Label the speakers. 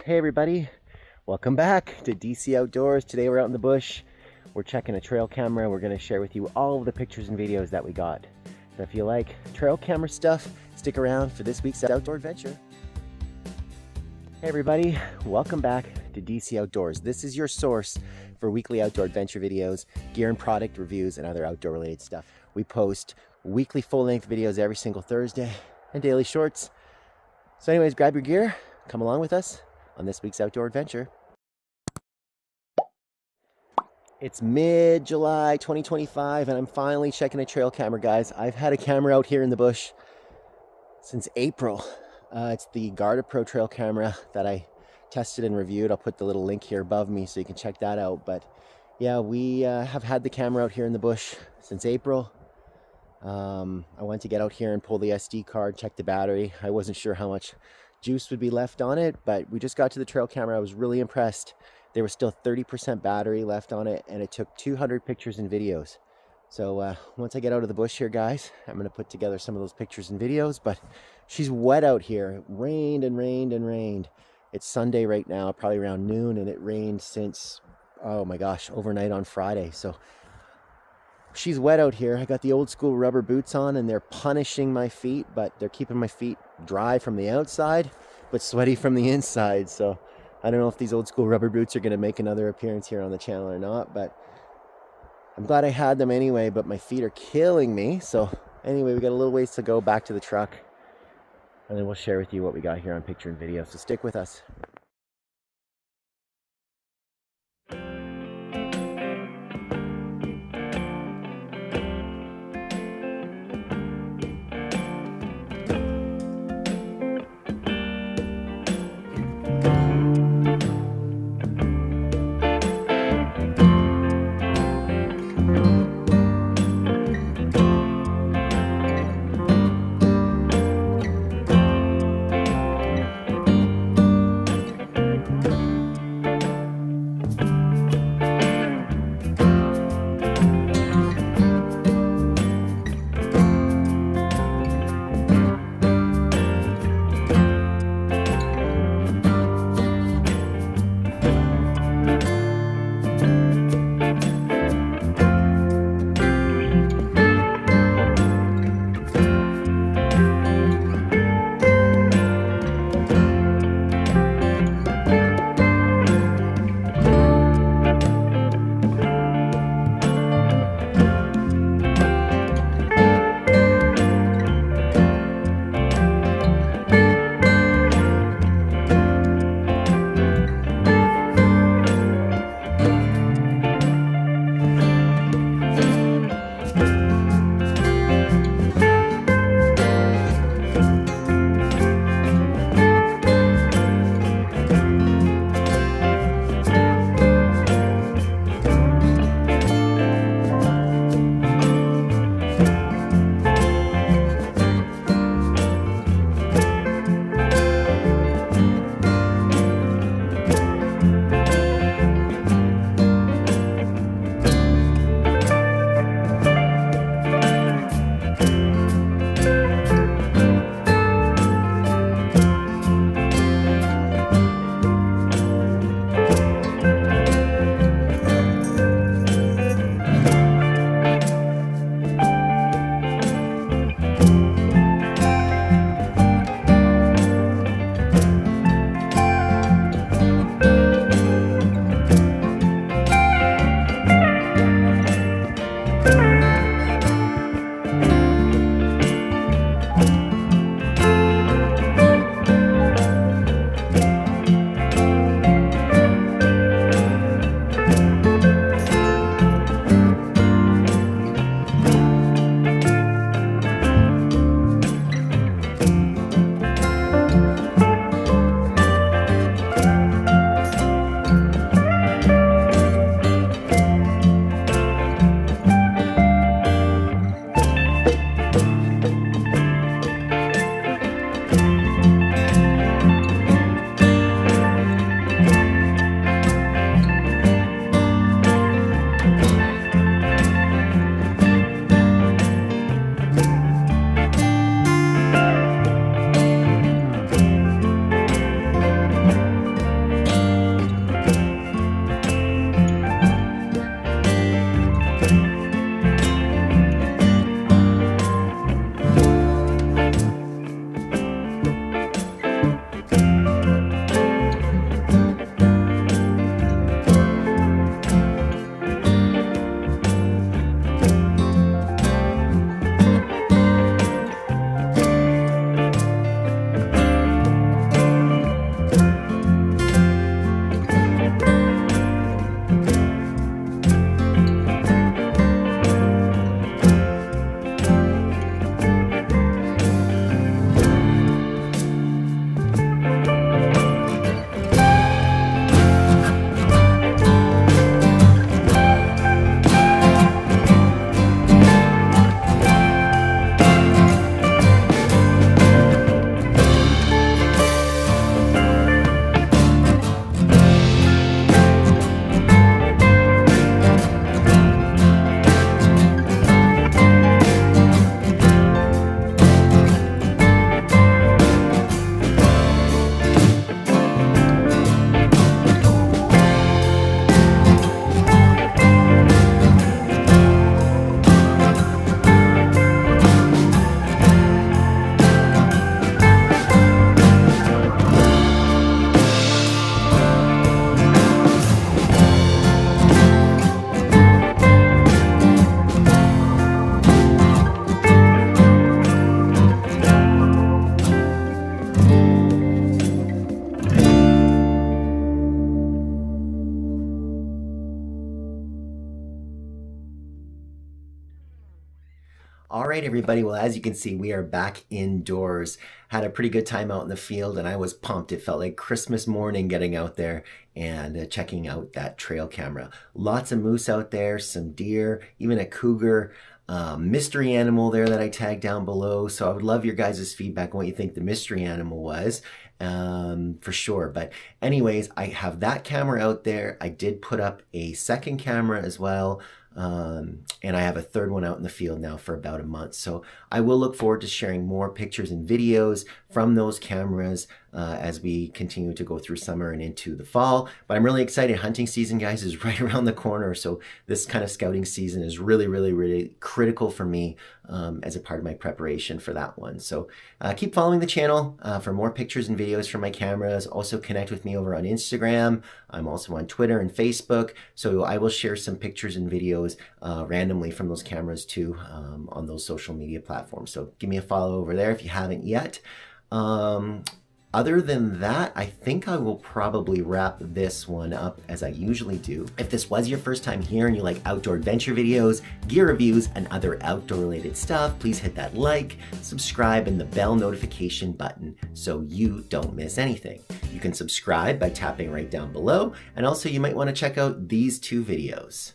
Speaker 1: Hey everybody, welcome back to DC Outdoors. Today we're out in the bush. We're checking a trail camera. We're going to share with you all of the pictures and videos that we got. So if you like trail camera stuff, stick around for this week's outdoor adventure. Hey everybody, welcome back to DC Outdoors. This is your source for weekly outdoor adventure videos, gear and product reviews, and other outdoor related stuff. We post weekly full-length videos every single Thursday and daily shorts. So anyways, grab your gear, come along with us on this week's outdoor adventure. It's mid-July 2025 and I'm finally checking a trail camera, guys. I've had a camera out here in the bush since April. It's the GardePro trail camera that I tested and reviewed. I'll put the little link here above me so you can check that out. But yeah, we have had the camera out here in the bush since April. I went to get out here and pull the SD card, check the battery. I wasn't sure how much juice would be left on it, but we just got to the trail camera. I was really impressed. There was still 30% battery left on it, and it took 200 pictures and videos. So once I get out of the bush here, guys, I'm going to put together some of those pictures and videos. But she's wet out here. It rained and rained and rained. It's Sunday right now, probably around noon, and it rained since, oh my gosh, overnight on Friday. So she's wet out here. I got the old school rubber boots on and they're punishing my feet, but they're keeping my feet dry from the outside, but sweaty from the inside. So I don't know if these old school rubber boots are going to make another appearance here on the channel or not, but I'm glad I had them anyway, but my feet are killing me. So anyway, we got a little ways to go back to the truck, and then we'll share with you what we got here on picture and video. So stick with us. All right, everybody. Well, as you can see, we are back indoors. Had a pretty good time out in the field, and I was pumped. It felt like Christmas morning getting out there and checking out that trail camera. Lots of moose out there, some deer, even a cougar, mystery animal there that I tagged down below. So I would love your guys' feedback on what you think the mystery animal was. For sure. But anyways, I have that camera out there. I did put up a second camera as well. And I have a third one out in the field now for about a month. So I will look forward to sharing more pictures and videos from those cameras as we continue to go through summer and into the fall. But I'm really excited. Hunting season, guys, is right around the corner. So this kind of scouting season is really critical for me as a part of my preparation for that one. So keep following the channel for more pictures and videos from my cameras. Also connect with me over on Instagram. I'm also on Twitter and Facebook. So I will share some pictures and videos randomly from those cameras too on those social media platforms. So give me a follow over there if you haven't yet. Other than that, I think I will probably wrap this one up as I usually do. If this was your first time here and you like outdoor adventure videos, gear reviews, and other outdoor related stuff, please hit that like, subscribe, and the bell notification button so you don't miss anything. You can subscribe by tapping right down below, and also you might want to check out these two videos.